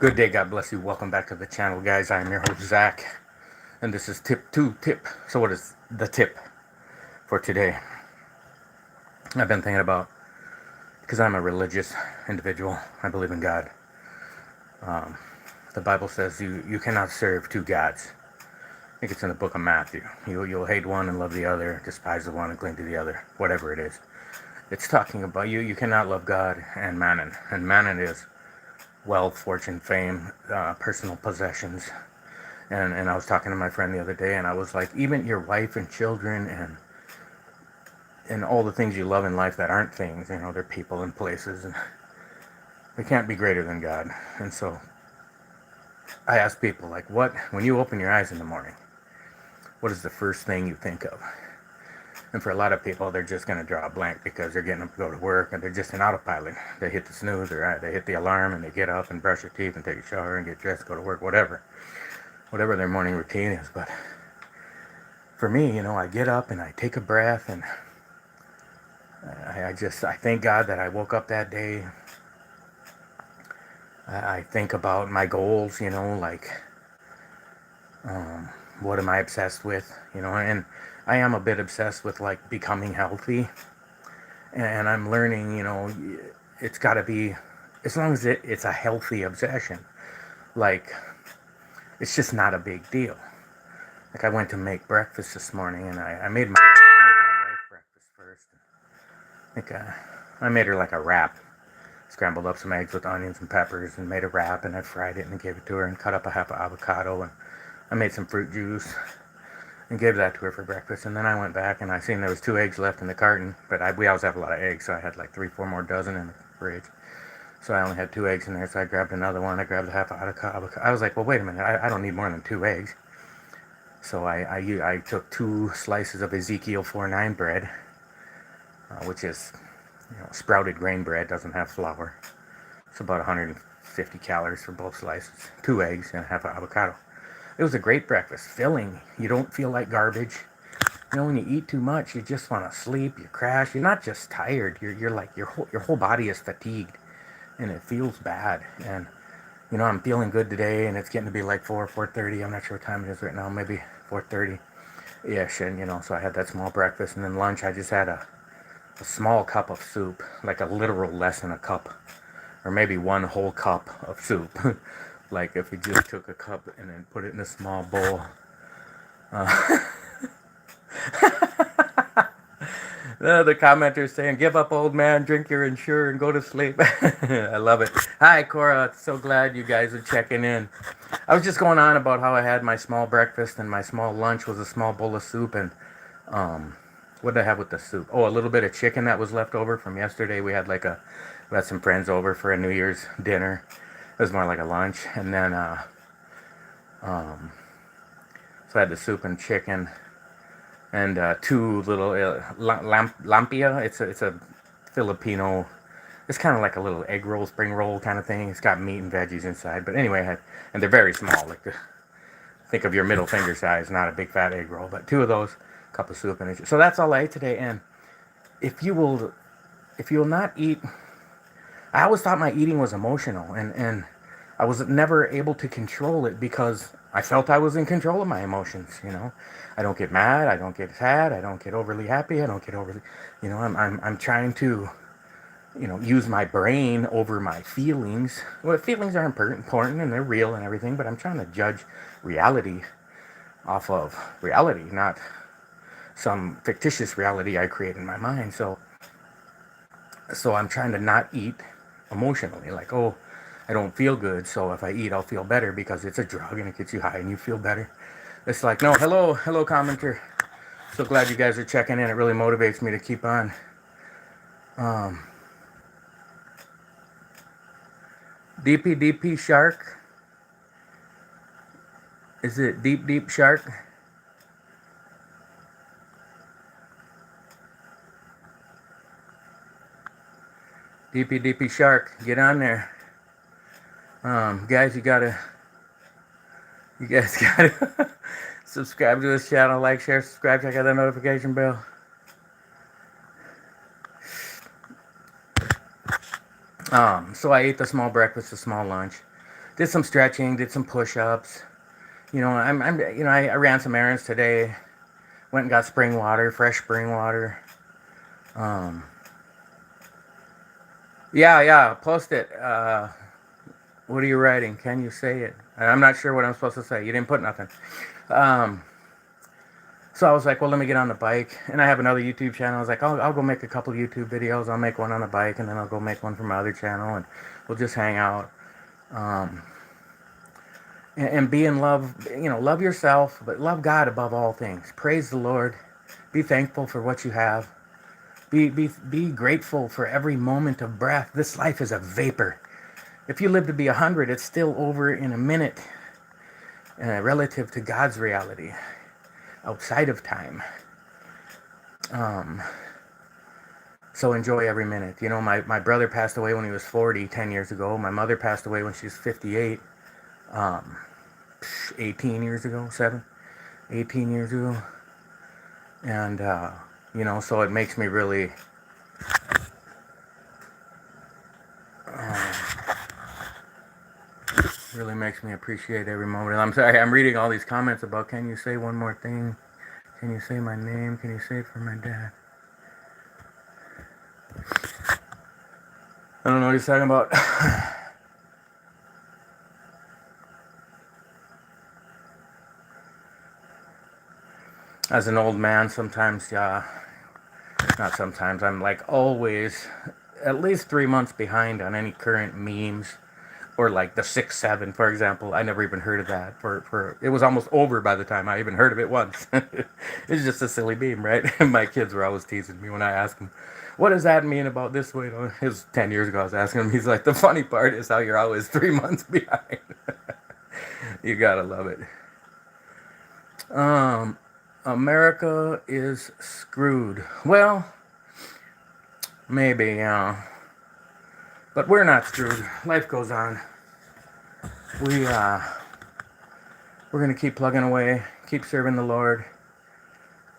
Good day, God bless you. Welcome back to the channel, guys. I am your host, Zach, and this is Tip2Tip. So, what is the tip for today? I've been thinking about, because I'm a religious individual, I believe in God. The Bible says you cannot serve two gods. I think it's in the book of Matthew. You'll hate one and love the other, despise the one and cling to the other, whatever it is. It's talking about you cannot love God and mammon. And mammon is wealth, fortune, fame, personal possessions. And I was talking to my friend the other day, and I was like, even your wife and children and all the things you love in life that aren't things, they're people and places, and they can't be greater than God. And so I ask people, like, when you open your eyes in the morning, what is the first thing you think of? And for a lot of people, they're just going to draw a blank because they're getting up to go to work, and they're just in autopilot. They hit the snooze, or they hit the alarm, and they get up and brush their teeth and take a shower and get dressed, go to work, whatever their morning routine is. But for me, I get up and I take a breath, and I thank God that I woke up that day. I think about my goals, like, what am I obsessed with, and I am a bit obsessed with, like, becoming healthy, and I'm learning, it's got to be, as long as it's a healthy obsession, like, it's just not a big deal. Like, I went to make breakfast this morning, and I made my wife breakfast first. I made her like a wrap. Scrambled up some eggs with onions and peppers and made a wrap, and I fried it and gave it to her, and cut up a half of avocado, and I made some fruit juice and gave that to her for breakfast. And then I went back and I seen there was 2 eggs left in the carton, but we always have a lot of eggs, so I had like 3-4 more dozen in the fridge. So I only had 2 eggs in there, so I grabbed another one. I grabbed a half of avocado. I was like, well, wait a minute, I don't need more than 2 eggs. So I took 2 slices of Ezekiel 4-9 bread, which is sprouted grain bread, doesn't have flour. It's about 150 calories for both slices. 2 eggs and a half of avocado. It was a great breakfast, filling. You don't feel like garbage. When you eat too much, you just want to sleep. You crash. You're not just tired. You're like your whole body is fatigued, and it feels bad. And I'm feeling good today, and it's getting to be like 4:30. I'm not sure what time it is right now. Maybe 4:30 ish. And so I had that small breakfast, and then lunch I just had a small cup of soup, like a literal less than a cup, or maybe 1 whole cup of soup. Like if you just took a cup and then put it in a small bowl. The commenters saying, give up, old man, drink your Ensure and go to sleep. I love it. Hi, Cora. So glad you guys are checking in. I was just going on about how I had my small breakfast, and my small lunch was a small bowl of soup. And what did I have with the soup? Oh, a little bit of chicken that was left over from yesterday. We had some friends over for a New Year's dinner. It was more like a lunch. And then so I had the soup and chicken, and 2 little lampia. It's a Filipino. It's kind of like a little egg roll, spring roll kind of thing. It's got meat and veggies inside. But anyway, and they're very small. Think of your middle finger size, not a big fat egg roll. But 2 of those, cup of soup, and so that's all I ate today. And if you will not eat, I always thought my eating was emotional, and I was never able to control it because I felt I was in control of my emotions. I don't get mad, I don't get sad, I don't get overly happy, I don't get overly, I'm trying to, use my brain over my feelings. Well, feelings are important and they're real and everything, but I'm trying to judge reality off of reality, not some fictitious reality I create in my mind. So I'm trying to not eat emotionally, like, oh, I don't feel good, so if I eat, I'll feel better because it's a drug and it gets you high and you feel better. It's like, no, hello, commenter. So glad you guys are checking in. It really motivates me to keep on. DP Shark. Is it Deep Shark? DP Shark, get on there. Guys, you guys gotta subscribe to this channel, like, share, subscribe, check out that notification bell. So I ate the small breakfast, the small lunch. Did some stretching, did some push-ups. I ran some errands today. Went and got spring water, fresh spring water. Um, yeah, post it. What are you writing? Can you say it? I'm not sure what I'm supposed to say. You didn't put nothing. Um, so I was like, well, let me get on the bike. And I have another YouTube channel. I was like, I'll go make a couple YouTube videos. I'll make one on the bike, and then I'll go make one for my other channel, and we'll just hang out. Um, and be in love. Love yourself, but love God above all things. Praise the Lord. Be thankful for what you have. Be grateful for every moment of breath. This life is a vapor. If you live to be 100, it's still over in a minute, relative to God's reality, outside of time. So enjoy every minute. My brother passed away when he was 40, 10 years ago. My mother passed away when she was 58, 18 years ago, 18 years ago. And, so it makes me really... really makes me appreciate every moment. I'm sorry, I'm reading all these comments about, can you say one more thing? Can you say my name? Can you say it for my dad? I don't know what he's talking about. As an old man, sometimes, not sometimes, I'm like always at least 3 months behind on any current memes. Or like the 6-7, for example. I never even heard of that. It was almost over by the time I even heard of it once. It's just a silly meme, right? My kids were always teasing me when I asked them, what does that mean about this way? It was 10 years ago I was asking him. He's like, the funny part is how you're always 3 months behind. You gotta love it. America is screwed. Well, maybe, but we're not screwed. Life goes on. We're gonna keep plugging away, keep serving the Lord.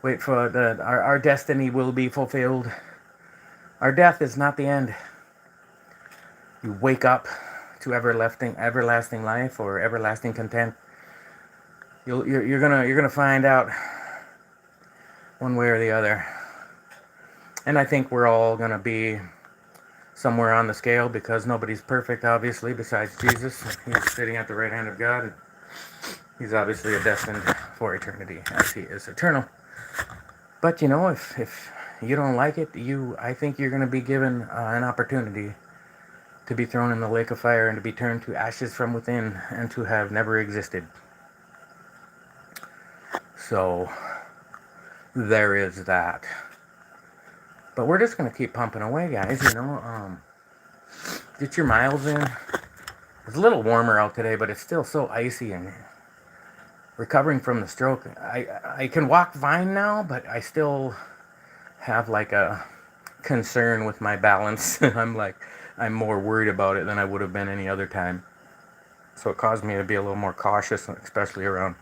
Wait for our destiny will be fulfilled. Our death is not the end. You wake up to everlasting life or everlasting content. You're gonna find out one way or the other. And I think we're all gonna be somewhere on the scale, because nobody's perfect, obviously, besides Jesus. He's sitting at the right hand of God, and he's obviously destined for eternity, as he is eternal. But if you don't like it, I think you're going to be given an opportunity to be thrown in the lake of fire and to be turned to ashes from within and to have never existed. So there is that. But we're just going to keep pumping away, guys, Get your miles in. It's a little warmer out today, but it's still so icy, and recovering from the stroke. I can walk fine now, but I still have like a concern with my balance. I'm more worried about it than I would have been any other time. So it caused me to be a little more cautious, especially around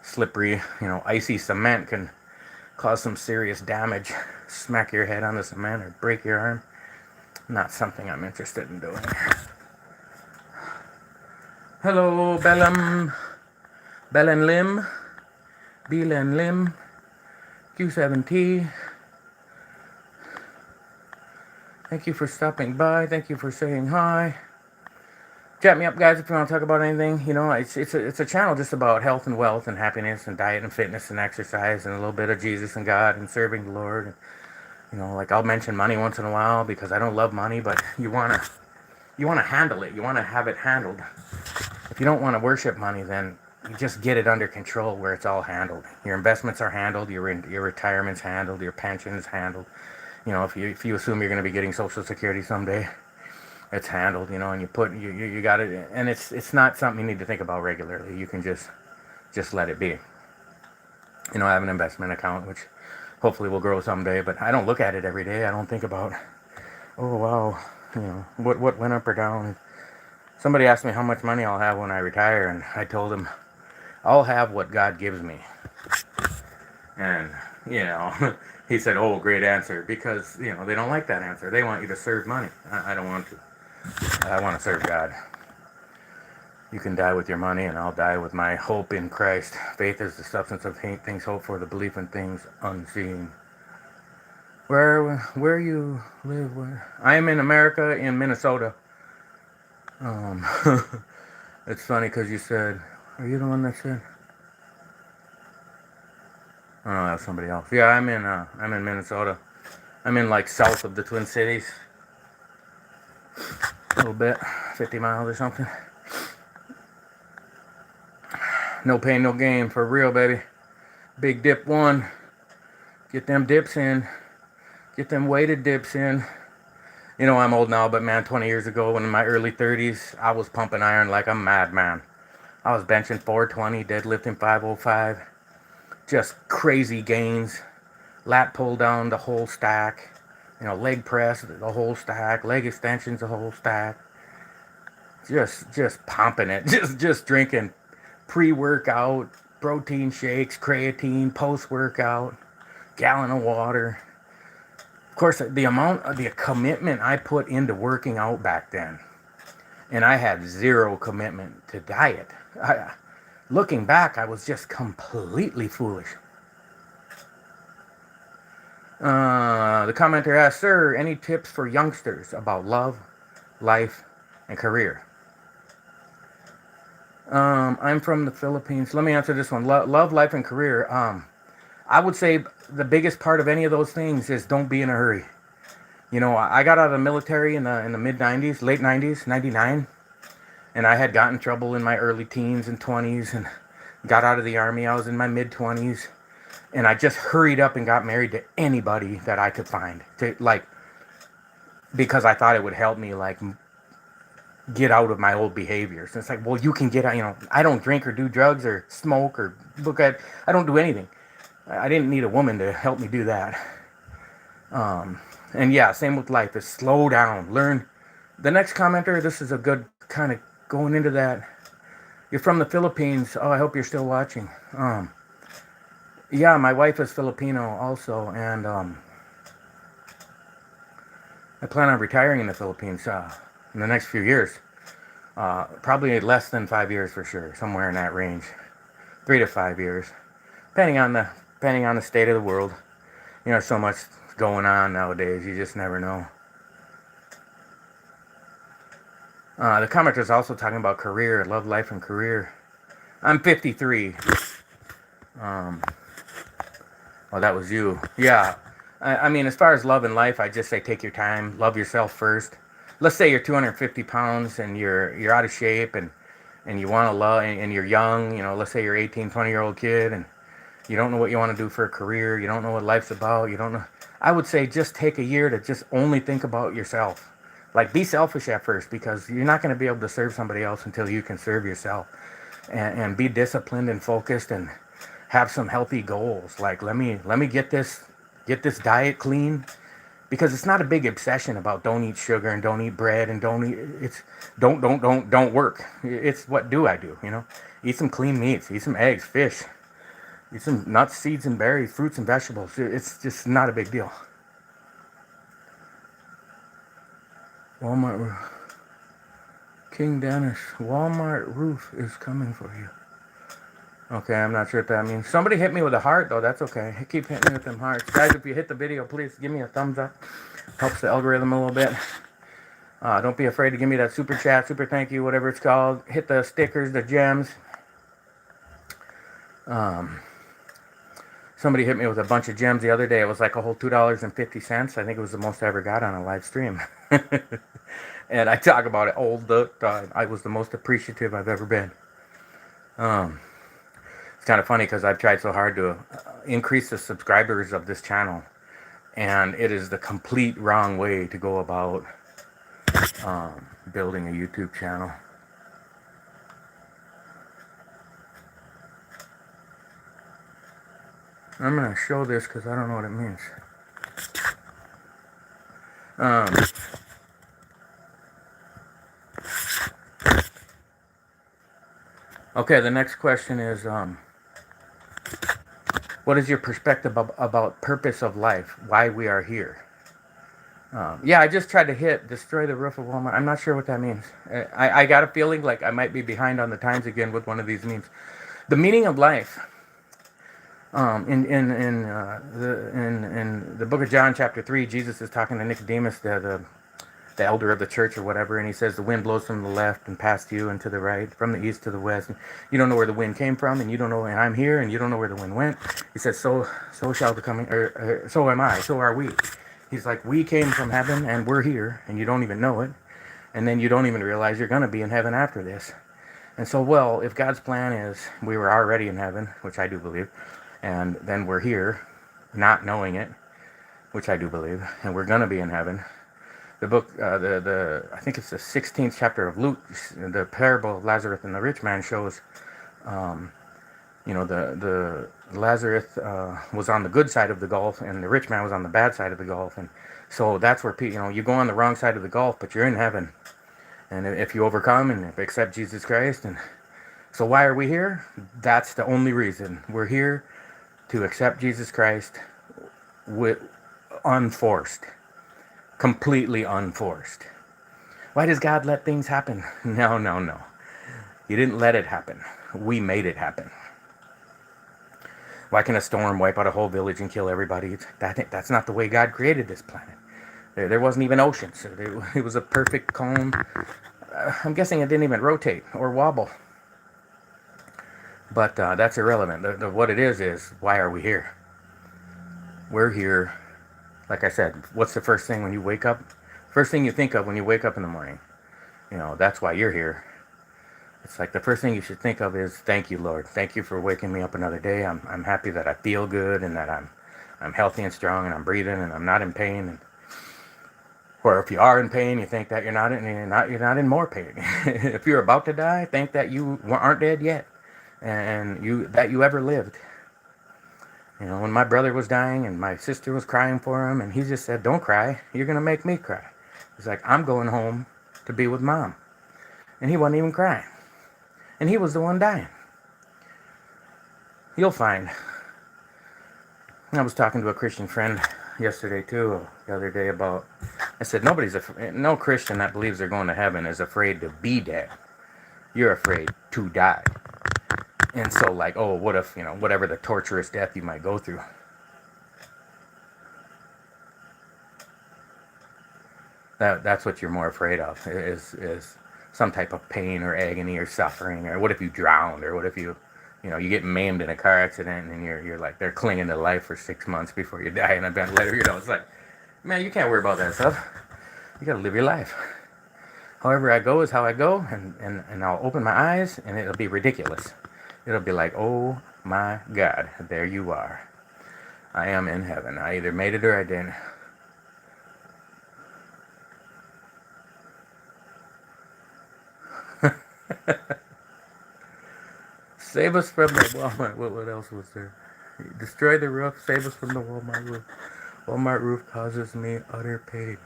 slippery, icy cement can cause some serious damage. Smack your head on the cement or break your arm. Not something I'm interested in doing. Hello, Bellum. Belen Lim. Belen Lim. Q7T. Thank you for stopping by. Thank you for saying hi. Chat me up, guys, if you want to talk about anything. It's a channel just about health and wealth and happiness and diet and fitness and exercise and a little bit of Jesus and God and serving the Lord. I'll mention money once in a while because I don't love money, but you wanna handle it. You wanna have it handled. If you don't want to worship money, then you just get it under control where it's all handled. Your investments are handled. Your retirement's handled. Your pension is handled. If you assume you're going to be getting Social Security someday, it's handled, and you got it, and it's not something you need to think about regularly. You can just let it be. I have an investment account which hopefully will grow someday, but I don't look at it every day. I don't think about, oh wow, what went up or down. Somebody asked me how much money I'll have when I retire, and I told them I'll have what God gives me. And he said, oh, great answer, because they don't like that answer. They want you to serve money. I don't want to. I want to serve God. You can die with your money, and I'll die with my hope in Christ. Faith is the substance of things hoped for, the belief in things unseen. Where you live? Where? I am in America, in Minnesota. Um, it's funny because you said, are you the one that said? Oh no, that's somebody else. Yeah, I'm in Minnesota. I'm in like south of the Twin Cities, a little bit, 50 miles or something. No pain, no gain, for real, baby. Big dip one. Get them dips in. Get them weighted dips in. You know, I'm old now, but man, 20 years ago, when in my early 30s, I was pumping iron like a madman. I was benching 420, deadlifting 505. Just crazy gains. Lat pull down, the whole stack. You know, leg press, the whole stack. Leg extensions, the whole stack. Just pumping it. Just drinking pre-workout, protein shakes, creatine, post-workout, gallon of water. Of course, the commitment I put into working out back then, and I had zero commitment to diet. Looking back, I was just completely foolish. The commenter asked, sir, any tips for youngsters about love, life, and career? I'm from the Philippines. Let me answer this one. Love, life, and career. I would say the biggest part of any of those things is don't be in a hurry. You know, I got out of the military in the mid 90s, late 90s, 99. And I had gotten in trouble in my early teens and 20s and got out of the army. I was in my mid 20s. And I just hurried up and got married to anybody that I could find. Because I thought it would help me, get out of my old behaviors. And it's like, well, you can get out, I don't drink or do drugs or smoke or look at, I don't do anything. I didn't need a woman to help me do that. And yeah, same with life, is slow down, learn. The next commenter, this is a good kind of going into that. You're from the Philippines. Oh, I hope you're still watching. Yeah, my wife is Filipino also, and I plan on retiring in the Philippines in the next few years. Probably less than 5 years for sure, somewhere in that range, 3 to 5 years, depending on the state of the world. You know, so much going on nowadays, you just never know. The commenter is also talking about career, love, life, and career. I'm 53. Oh, that was you. Yeah. I mean, as far as love and life, I just say take your time, love yourself first. Let's say you're 250 pounds and you're out of shape and you want to love and you're young. You know, let's say you're 18, 20-year-old kid and you don't know what you want to do for a career. You don't know what life's about. You don't know. I would say just take a year to just only think about yourself. Like, be selfish at first, because you're not going to be able to serve somebody else until you can serve yourself. And be disciplined and focused and have some healthy goals. Like, let me get this diet clean, because it's not a big obsession about don't eat sugar and don't eat bread and don't work. It's what do I do, Eat some clean meats, eat some eggs, fish, eat some nuts, seeds, and berries, fruits and vegetables. It's just not a big deal. Walmart roof. King Dennis, Walmart roof is coming for you. Okay, I'm not sure what that means. Somebody hit me with a heart, though. That's okay. Keep hitting me with them hearts. Guys, if you hit the video, please give me a thumbs up. Helps the algorithm a little bit. Don't be afraid to give me that super chat, super thank you, whatever it's called. Hit the stickers, the gems. Somebody hit me with a bunch of gems the other day. It was like a whole $2.50. I think it was the most I ever got on a live stream. And I talk about it all the time. I was the most appreciative I've ever been. It's kind of funny because I've tried so hard to increase the subscribers of this channel, and it is the complete wrong way to go about building a YouTube channel. I'm going to show this because I don't know what it means. Okay, the next question is, what is your perspective about purpose of life, why we are here? Yeah, I just tried to hit destroy the roof of Walmart. I'm not sure what that means. I got a feeling like I might be behind on the times again with one of these memes. The meaning of life. In the book of John, chapter 3, Jesus is talking to Nicodemus, the elder of the church or whatever, and he says the wind blows from the left and past you and to the right, from the east to the west. And you don't know where the wind came from, and you don't know, and I'm here, and you don't know where the wind went. He says, so shall the coming, or so am I, so are we. He's like, we came from heaven, and we're here, and you don't even know it, and then you don't even realize you're going to be in heaven after this. And so, well, if God's plan is we were already in heaven, which I do believe, and then we're here, not knowing it, which I do believe, and we're going to be in heaven. The book, I think it's the 16th chapter of Luke, the parable of Lazarus and the rich man shows, the Lazarus was on the good side of the gulf, and the rich man was on the bad side of the gulf, and so that's where you go on the wrong side of the gulf, but you're in heaven, and if you overcome and accept Jesus Christ, and so why are we here? That's the only reason we're here, to accept Jesus Christ, with unforced. Completely unforced. Why does God let things happen? No. He didn't let it happen. We made it happen. Why can a storm wipe out a whole village and kill everybody? That's not the way God created this planet. There wasn't even oceans. It was a perfect calm. I'm guessing it didn't even rotate or wobble. But that's irrelevant. What it is why are we here? We're here. Like I said, what's the first thing when you wake up? First thing you think of when you wake up in the morning. That's why you're here. It's like the first thing you should think of is, thank you, Lord. Thank you for waking me up another day. I'm happy that I feel good and that I'm healthy and strong and I'm breathing and I'm not in pain. Or if you are in pain, you think that you're not in more pain. If you're about to die, think that you aren't dead yet, and that you ever lived. When my brother was dying and my sister was crying for him, and he just said, don't cry, you're going to make me cry. He's like, I'm going home to be with Mom. And he wasn't even crying. And he was the one dying. You'll find. I was talking to a Christian friend yesterday too, the other day about, I said, no Christian that believes they're going to heaven is afraid to be dead. You're afraid to die. And so what if, whatever the torturous death you might go through. That's what you're more afraid of, is some type of pain or agony or suffering, or what if you drowned, or what if you get maimed in a car accident and you're like, they're clinging to life for 6 months before you die in a ventilator, it's like, man, you can't worry about that stuff. You gotta live your life. However I go is how I go, and I'll open my eyes and it'll be ridiculous. It'll be like, oh my God, there you are. I am in heaven. I either made it or I didn't. Save us from the Walmart. What else was there? Destroy the roof. Save us from the Walmart roof. Walmart roof causes me utter pain.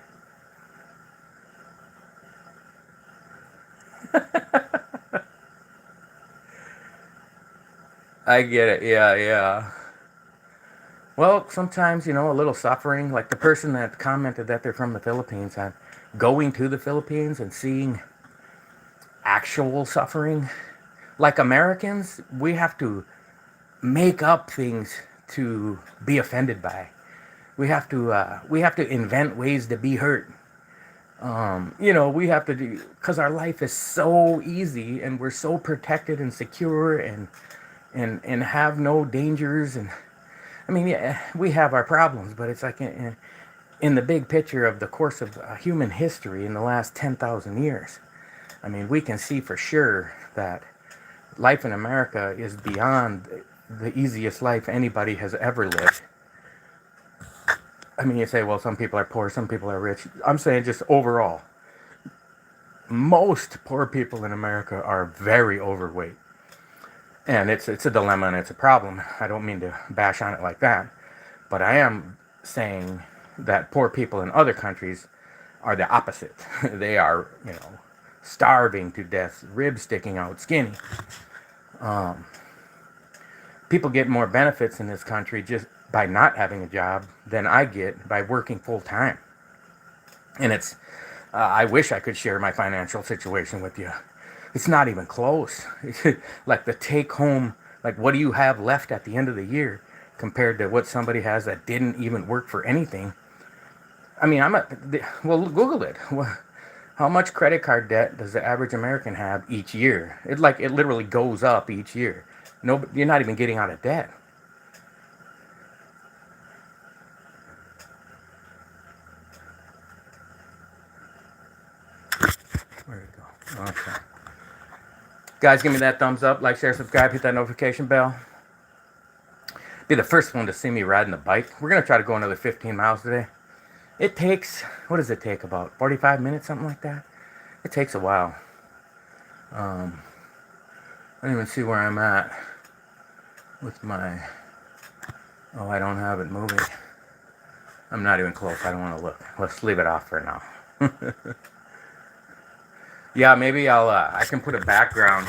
I get it. Yeah. Well, sometimes, a little suffering, like the person that commented that they're from the Philippines, going to the Philippines and seeing actual suffering. Like Americans, we have to make up things to be offended by. We have to invent ways to be hurt. We have to do, because our life is so easy and we're so protected and secure and have no dangers. And I mean, yeah, we have our problems, but it's like in the big picture of the course of human history in the last 10,000 years. I mean, we can see for sure that life in America is beyond the easiest life anybody has ever lived. I mean, you say, well, some people are poor, some people are rich. I'm saying just overall, most poor people in America are very overweight. And it's a dilemma and it's a problem. I don't mean to bash on it like that. But I am saying that poor people in other countries are the opposite. They are, starving to death, ribs sticking out, skinny. People get more benefits in this country just by not having a job than I get by working full time. And I wish I could share my financial situation with you. It's not even close. Like the take home, like what do you have left at the end of the year compared to what somebody has that didn't even work for anything? I mean, well, Google it. How much credit card debt does the average American have each year? It literally goes up each year. No, you're not even getting out of debt. Where'd it go? Okay. Guys, give me that thumbs up, like, share, subscribe, hit that notification bell. Be the first one to see me riding the bike. We're gonna try to go another 15 miles today. It takes, what does it take? About 45 minutes, something like that. It takes a while. I don't even see where I'm at with my. Oh, I don't have it moving. I'm not even close. I don't want to look. Let's leave it off for now. Yeah, maybe I can put a background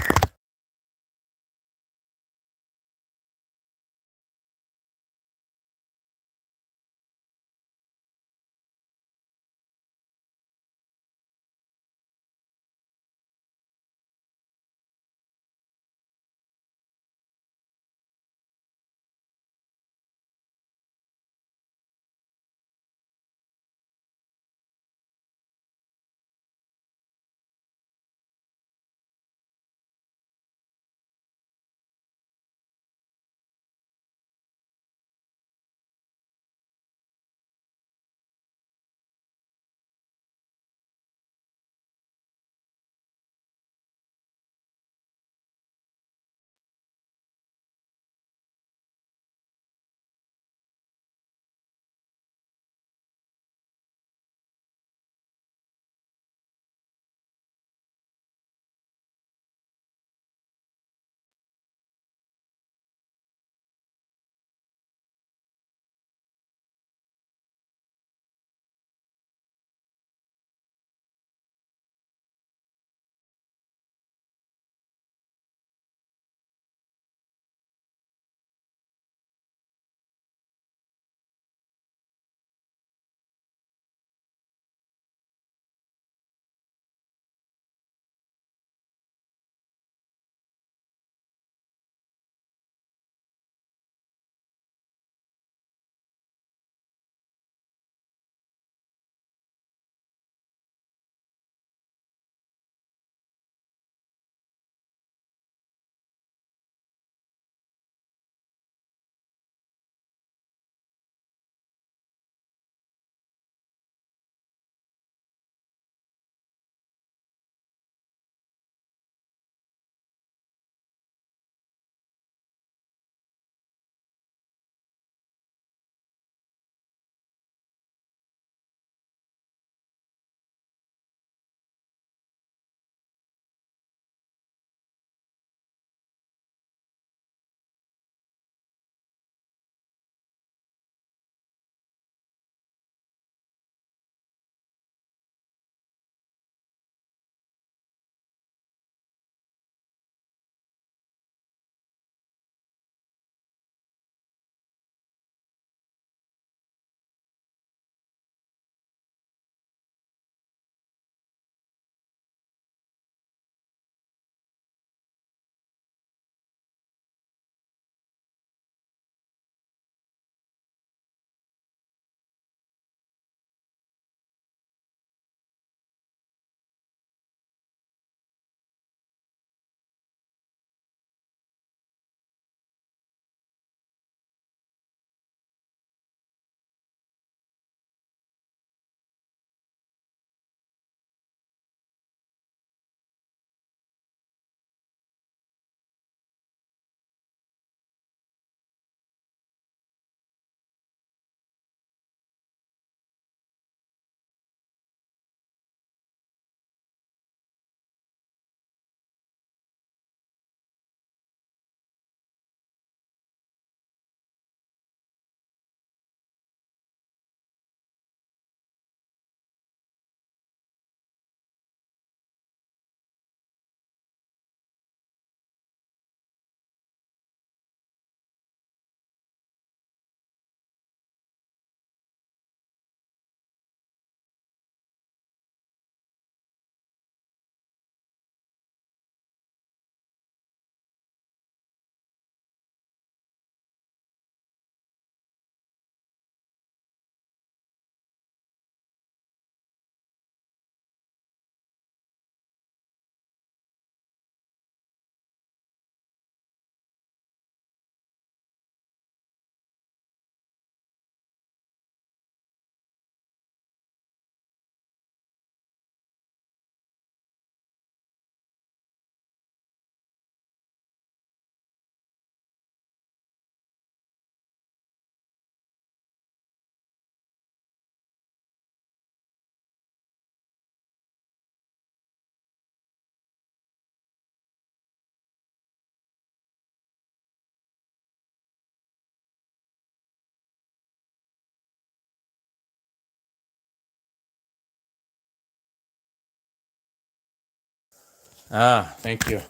Ah, thank you.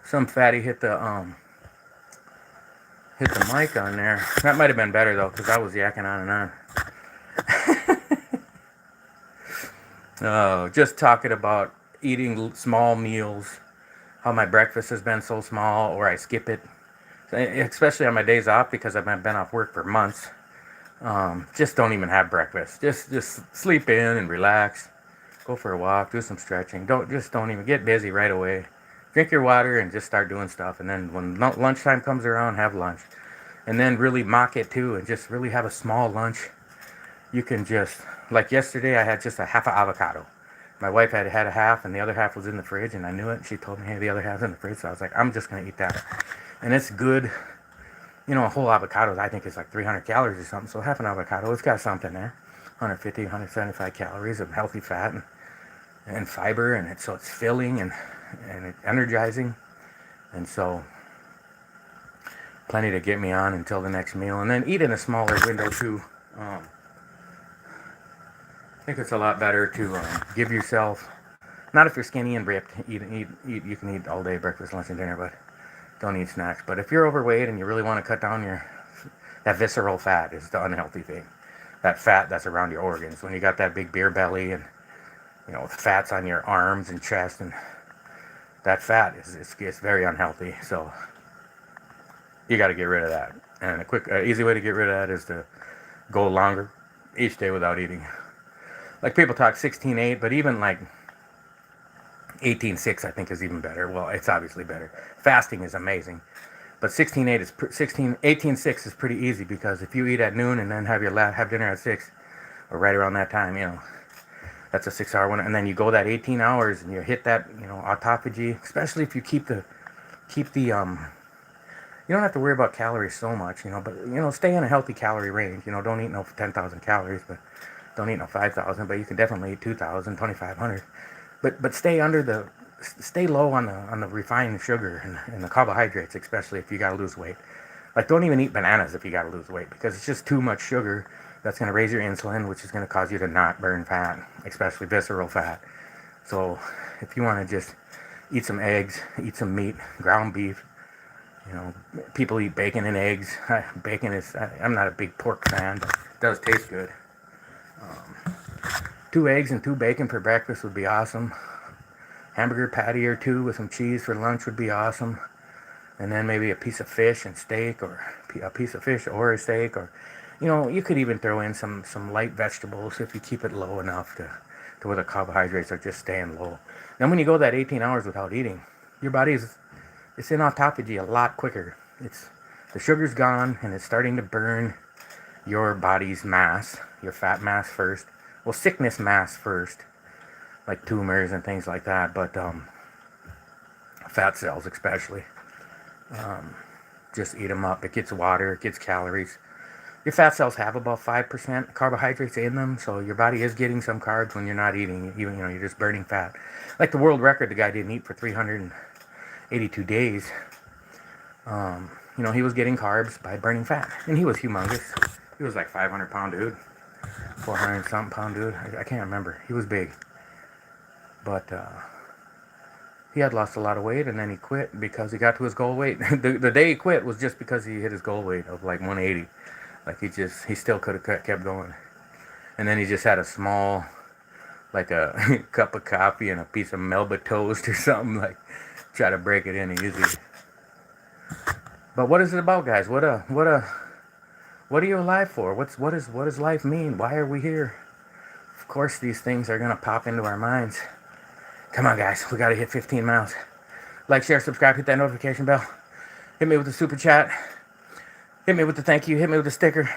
Some fatty hit the mic on there. That might have been better though, because I was yakking on and on. Oh, just talking about eating small meals, how my breakfast has been so small, or I skip it, especially on my days off because I've been off work for months. Just don't even have breakfast. Just sleep in and relax. Go for a walk, do some stretching. Don't even get busy right away. Drink your water and just start doing stuff. And then when lunchtime comes around, have lunch. And then really mock it too, and just really have a small lunch. You can just, like yesterday, I had just a half an avocado. My wife had a half, and the other half was in the fridge, and I knew it. She told me, hey, the other half's in the fridge. So I was like, I'm just gonna eat that. And it's good. You know, a whole avocado, I think, is like 300 calories or something. So half an avocado, it's got something there. 150, 175 calories of healthy fat and fiber, and so it's filling and it's energizing. And so plenty to get me on until the next meal. And then eat in a smaller window too. I think it's a lot better to give yourself, not if you're skinny and ripped, eat, you can eat all day, breakfast, lunch, and dinner, but don't eat snacks. But if you're overweight and you really want to cut down that visceral fat is the unhealthy thing. That fat that's around your organs. When you got that big beer belly and, you know, fat's on your arms and chest, and that fat it's very unhealthy. So you got to get rid of that. And a quick, easy way to get rid of that is to go longer each day without eating. Like people talk 16-8, but even like 18-6 I think is even better. Well, it's obviously better. Fasting is amazing. But 18-6 is pretty easy, because if you eat at noon and then have dinner at 6, or right around that time, you know, that's a 6-hour one. And then you go that 18 hours and you hit that, you know, autophagy, especially if you keep the you don't have to worry about calories so much, you know, but, you know, stay in a healthy calorie range. You know, don't eat no 10,000 calories, but don't eat no 5,000, but you can definitely eat 2,000, 2,500. But stay low on the refined sugar and the carbohydrates, especially if you got to lose weight. Like, don't even eat bananas if you got to lose weight, because it's just too much sugar. That's going to raise your insulin, which is going to cause you to not burn fat, especially visceral fat. So if you want to just eat some eggs, eat some meat, ground beef. You know, people eat bacon and eggs. I'm not a big pork fan, but it does taste good. 2 eggs and 2 bacon for breakfast would be awesome. Hamburger patty or 2 with some cheese for lunch would be awesome. And then maybe a piece of fish and steak, or a piece of fish or a steak, or, you know, you could even throw in some light vegetables if you keep it low enough to where the carbohydrates are just staying low. Then when you go that 18 hours without eating, your body's it's in autophagy a lot quicker. The sugar's gone and it's starting to burn your body's mass, your fat mass first. Well, sickness mass first, like tumors and things like that, but fat cells especially. Just eat them up. It gets water, it gets calories. Your fat cells have about 5% carbohydrates in them, so your body is getting some carbs when you're not eating. Even, you know, you're just burning fat. Like the world record, the guy didn't eat for 382 days. You know, he was getting carbs by burning fat, and he was humongous. He was like 500-pound dude, 400-something pound dude. I can't remember. He was big, but he had lost a lot of weight, and then he quit because he got to his goal weight. The day he quit was just because he hit his goal weight of like 180. Like he still could have kept going, and then he just had a small, like a cup of coffee and a piece of Melba toast or something, like try to break it in easy. But what is it about, guys? What are you alive for? What does life mean? Why are we here? Of course, these things are gonna pop into our minds. Come on, guys, we gotta hit 15 miles. Like, share, subscribe, hit that notification bell. Hit me with the super chat. Hit me with the thank you. Hit me with the sticker.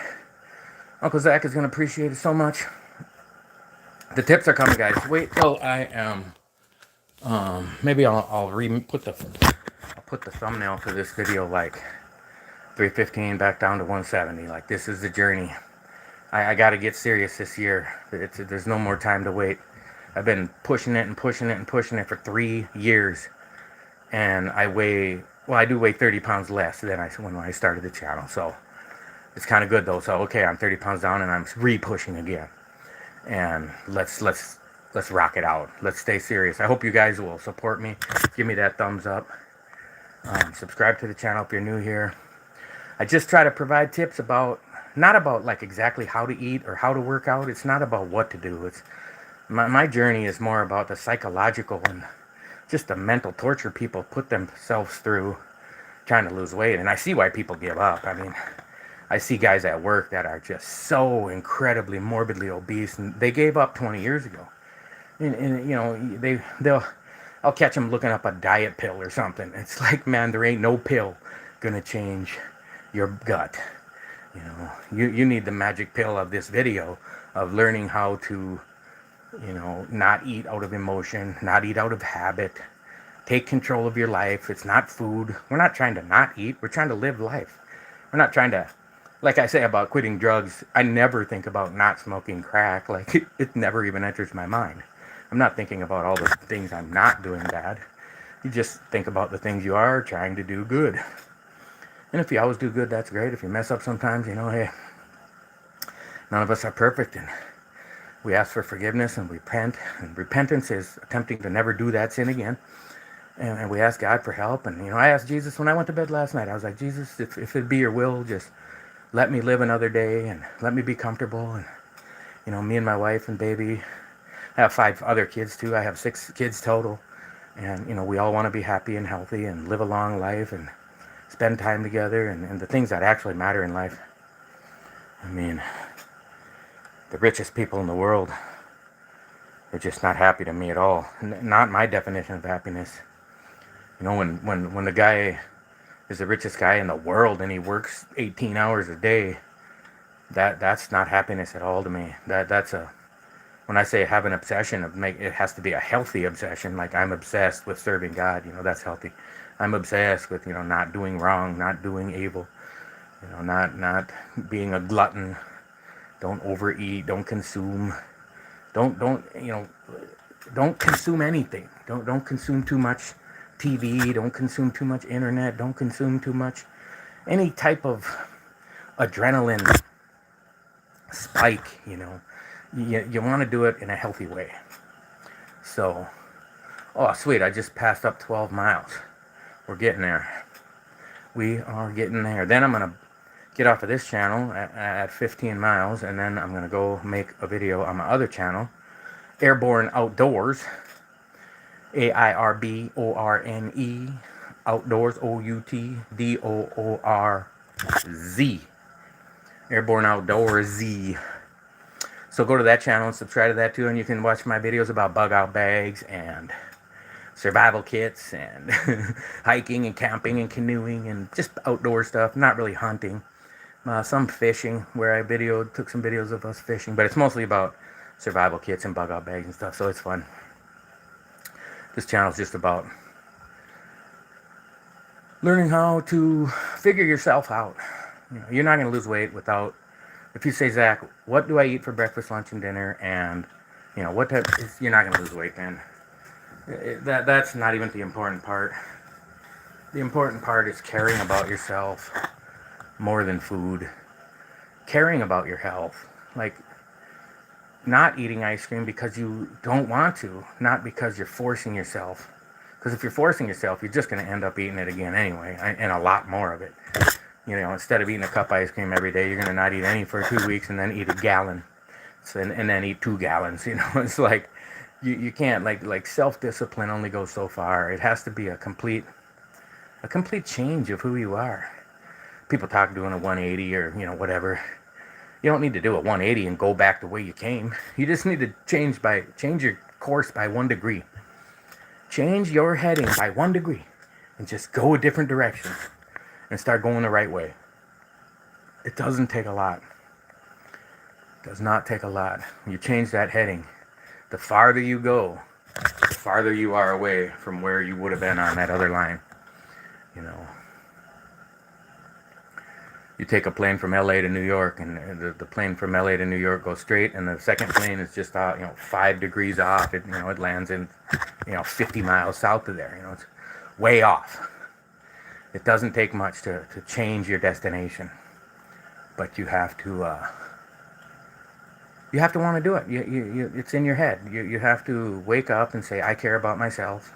Uncle Zach is gonna appreciate it so much. The tips are coming, guys. Wait till I am. Maybe I'll put the thumbnail for this video like 315 back down to 170. Like, this is the journey. I got to get serious this year. There's no more time to wait. I've been pushing it for 3 years, and I do weigh 30 pounds less than when I started the channel. So it's kind of good though. So okay, I'm 30 pounds down and I'm re-pushing again. And let's let's rock it out. Let's stay serious. I hope you guys will support me. Give me that thumbs up. Subscribe to the channel if you're new here. I just try to provide tips about, not about like exactly how to eat or how to work out. It's not about what to do. It's my journey is more about the psychological and just the mental torture people put themselves through trying to lose weight. And I see why people give up. I mean, I see guys at work that are just so incredibly morbidly obese, and they gave up 20 years ago. And you know, I'll catch them looking up a diet pill or something. It's like, man, there ain't no pill gonna change your gut. You know, you need the magic pill of this video of learning how to, you know, not eat out of emotion, not eat out of habit, take control of your life. It's not food. We're not trying to not eat. We're trying to live life. We're not trying to, like I say about quitting drugs, I never think about not smoking crack. Like, it never even enters my mind. I'm not thinking about all the things I'm not doing bad. You just think about the things you are trying to do good. And if you always do good, that's great. If you mess up sometimes, you know, hey, none of us are perfect, and we ask for forgiveness and we repent. And repentance is attempting to never do that sin again. And we ask God for help. And, you know, I asked Jesus when I went to bed last night, I was like, Jesus, if it'd be your will, just let me live another day and let me be comfortable. And, you know, me and my wife and baby, I have 5 other kids too. I have 6 kids total. And, you know, we all want to be happy and healthy and live a long life and spend time together and the things that actually matter in life. I mean, the richest people in the world are just not happy to me at all. Not my definition of happiness. You know, when the guy is the richest guy in the world and he works 18 hours a day, that's not happiness at all to me. That's a, when I say have an obsession it has to be a healthy obsession. Like, I'm obsessed with serving God. You know, that's healthy. I'm obsessed with, you know, not doing wrong, not doing evil. You know, not being a glutton. Don't overeat. Don't consume. Don't you know? Don't consume anything. Don't consume too much TV. Don't consume too much internet. Don't consume too much any type of adrenaline spike. You know, you want to do it in a healthy way. So, oh sweet, I just passed up 12 miles. We're getting there. We are getting there. Then I'm going to get off of this channel at 15 miles, and then I'm going to go make a video on my other channel, Airborne Outdoors, AIRBORNE, Outdoors, OUTDOORZ, Airborne Outdoors Z. So go to that channel and subscribe to that too, and you can watch my videos about bug out bags and survival kits and hiking and camping and canoeing and just outdoor stuff. Not really hunting. Some fishing, where I took some videos of us fishing, but it's mostly about survival kits and bug out bags and stuff, so it's fun. This channel is just about learning how to figure yourself out. You know, you're not going to lose weight without, if you say, Zach, what do I eat for breakfast, lunch, and dinner, and, you know, what type, you're not going to lose weight then. That's not even the important part. The important part is caring about yourself more than food. Caring about your health. Like, not eating ice cream because you don't want to, not because you're forcing yourself. Because if you're forcing yourself, you're just going to end up eating it again anyway, and a lot more of it. You know, instead of eating a cup of ice cream every day, you're going to not eat any for 2 weeks and then eat a gallon. And then eat 2 gallons, you know. It's like, you can't, like self-discipline only goes so far. It has to be a complete change of who you are. People talk doing a 180 or, you know, whatever. You don't need to do a 180 and go back the way you came. You just need to change your course by 1 degree. Change your heading by 1 degree and just go a different direction and start going the right way. It doesn't take a lot. It does not take a lot. You change that heading. The farther you go, the farther you are away from where you would have been on that other line. You know, you take a plane from LA to New York, and the plane from LA to New York goes straight, and the second plane is just 5 degrees off. It lands in 50 miles south of there. You know, it's way off. It doesn't take much to change your destination, but you have to You have to want to do it. It's in your head. You have to wake up and say, I care about myself.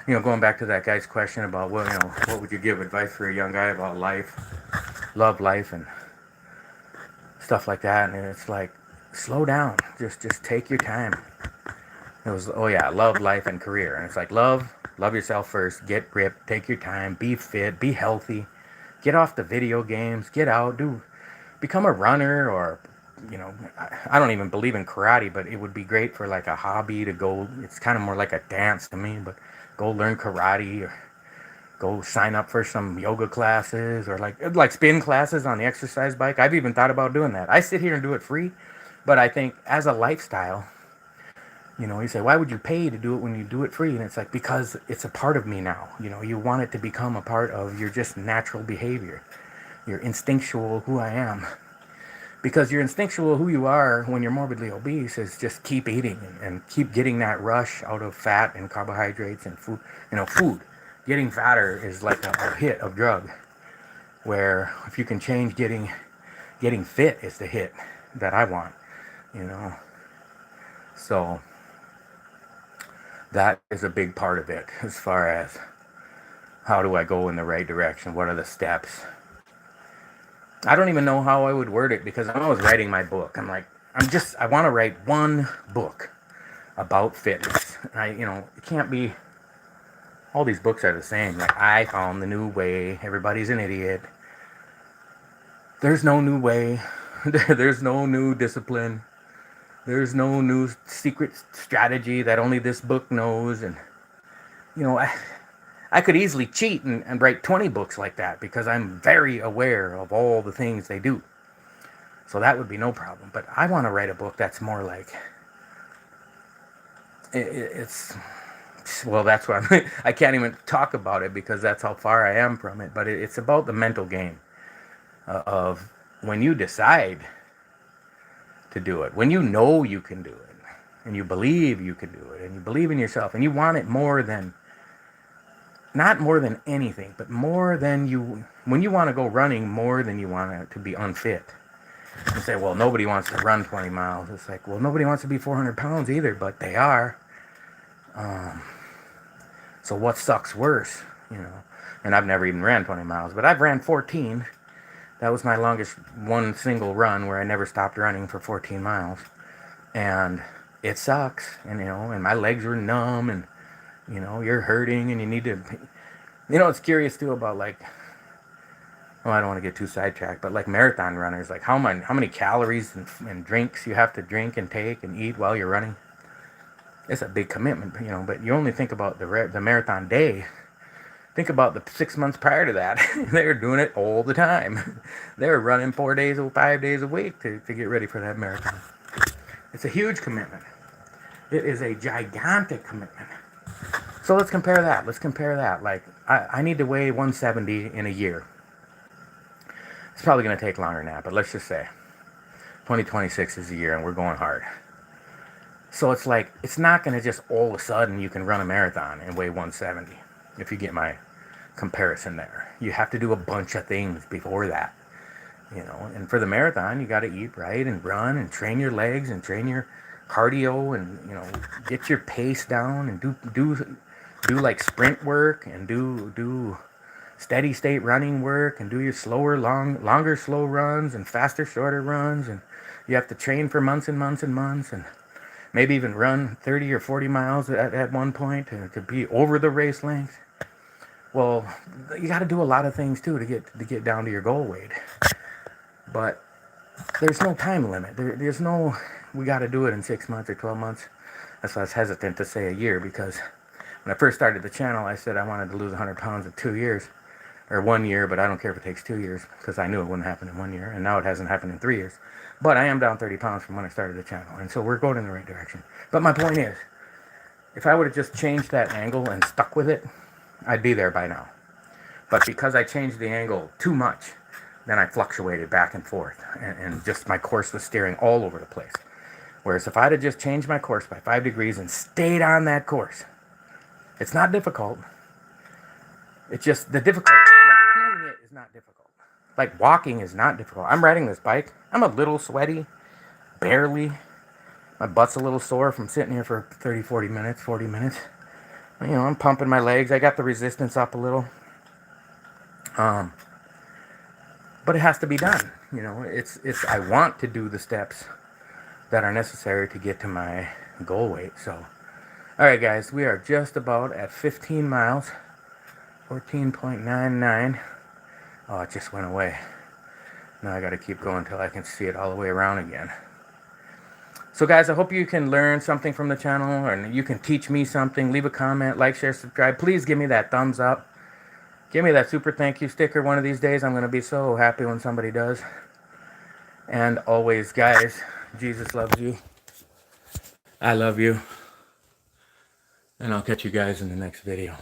Going back to that guy's question about, well, what would you give advice for a young guy about life, love life, and stuff like that. And it's like, slow down. Just take your time. It was, oh yeah, love life and career. And it's like, love yourself first. Get ripped. Take your time. Be fit. Be healthy. Get off the video games. Get out. Become a runner, or I don't even believe in karate, but it would be great for like a hobby to go. It's kind of more like a dance to me, but go learn karate, or go sign up for some yoga classes, or like spin classes on the exercise bike. I've even thought about doing that. I sit here and do it free, but I think as a lifestyle, you say, why would you pay to do it when you do it free? And it's like, because it's a part of me now. You want it to become a part of your just natural behavior, your instinctual who I am. Because your instinctual who you are when you're morbidly obese is just keep eating and keep getting that rush out of fat and carbohydrates and food. Food. Getting fatter is like a hit of drug, where if you can change getting fit is the hit that I want, So that is a big part of it, as far as how do I go in the right direction? What are the steps? I don't even know how I would word it, because I'm always writing my book. I'm like, I want to write one book about fitness. It can't be, all these books are the same. Like, I found the new way. Everybody's an idiot. There's no new way. There's no new discipline. There's no new secret strategy that only this book knows. And, I could easily cheat and write 20 books like that, because I'm very aware of all the things they do. So that would be no problem. But I want to write a book that's more like, well, that's why I can't even talk about it, because that's how far I am from it. But it's about the mental game of when you decide to do it, when you know you can do it, and you believe you can do it, and you believe in yourself, and you want it more than, not more than anything, but more than when you want to go running more than you want it to be unfit. You say, well, nobody wants to run 20 miles. It's like, well, nobody wants to be 400 pounds either, but they are. So what sucks worse, And I've never even ran 20 miles, but I've ran 14. That was my longest one single run, where I never stopped running for 14 miles. And it sucks, and my legs were numb, and, you're hurting, and you need to, it's curious too about I don't want to get too sidetracked, but like marathon runners, like how many calories and drinks you have to drink and take and eat while you're running. It's a big commitment, but you only think about the marathon day. Think about the 6 months prior to that. They were doing it all the time. They were running 4 days or 5 days a week to get ready for that marathon. It's a huge commitment. It is a gigantic commitment. So let's compare that. Like, I need to weigh 170 in a year. It's probably going to take longer than that, but let's just say 2026 is the year, and we're going hard. So it's like, it's not going to just all of a sudden you can run a marathon and weigh 170, if you get my comparison there. You have to do a bunch of things before that, and for the marathon, you got to eat right and run and train your legs and train your cardio and, get your pace down and do like sprint work and do steady state running work and do your longer slow runs and faster shorter runs, and you have to train for months and months and months, and maybe even run 30 or 40 miles at one point to be over the race length. Well, you got to do a lot of things too to get down to your goal weight. But there's no time limit. There's no, we got to do it in 6 months or 12 months. That's why I was hesitant to say a year, because when I first started the channel, I said I wanted to lose 100 pounds in 2 years, or 1 year, but I don't care if it takes 2 years, because I knew it wouldn't happen in 1 year, and now it hasn't happened in 3 years. But I am down 30 pounds from when I started the channel, and so we're going in the right direction. But my point is, if I would have just changed that angle and stuck with it, I'd be there by now. But because I changed the angle too much, then I fluctuated back and forth, and just my course was steering all over the place. Whereas if I'd have just changed my course by 5 degrees and stayed on that course, it's not difficult. It's just the difficult, like doing it is not difficult. Like walking is not difficult. I'm riding this bike. I'm a little sweaty, barely. My butt's a little sore from sitting here for 30, 40 minutes, 40 minutes. You know, I'm pumping my legs. I got the resistance up a little. But it has to be done. You know, I want to do the steps that are necessary to get to my goal weight. So, all right, guys, we are just about at 15 miles, 14.99. Oh, it just went away. Now I got to keep going until I can see it all the way around again. So, guys, I hope you can learn something from the channel, and you can teach me something. Leave a comment, like, share, subscribe. Please give me that thumbs up. Give me that super thank you sticker one of these days. I'm going to be so happy when somebody does. And always, guys, Jesus loves you. I love you. And I'll catch you guys in the next video.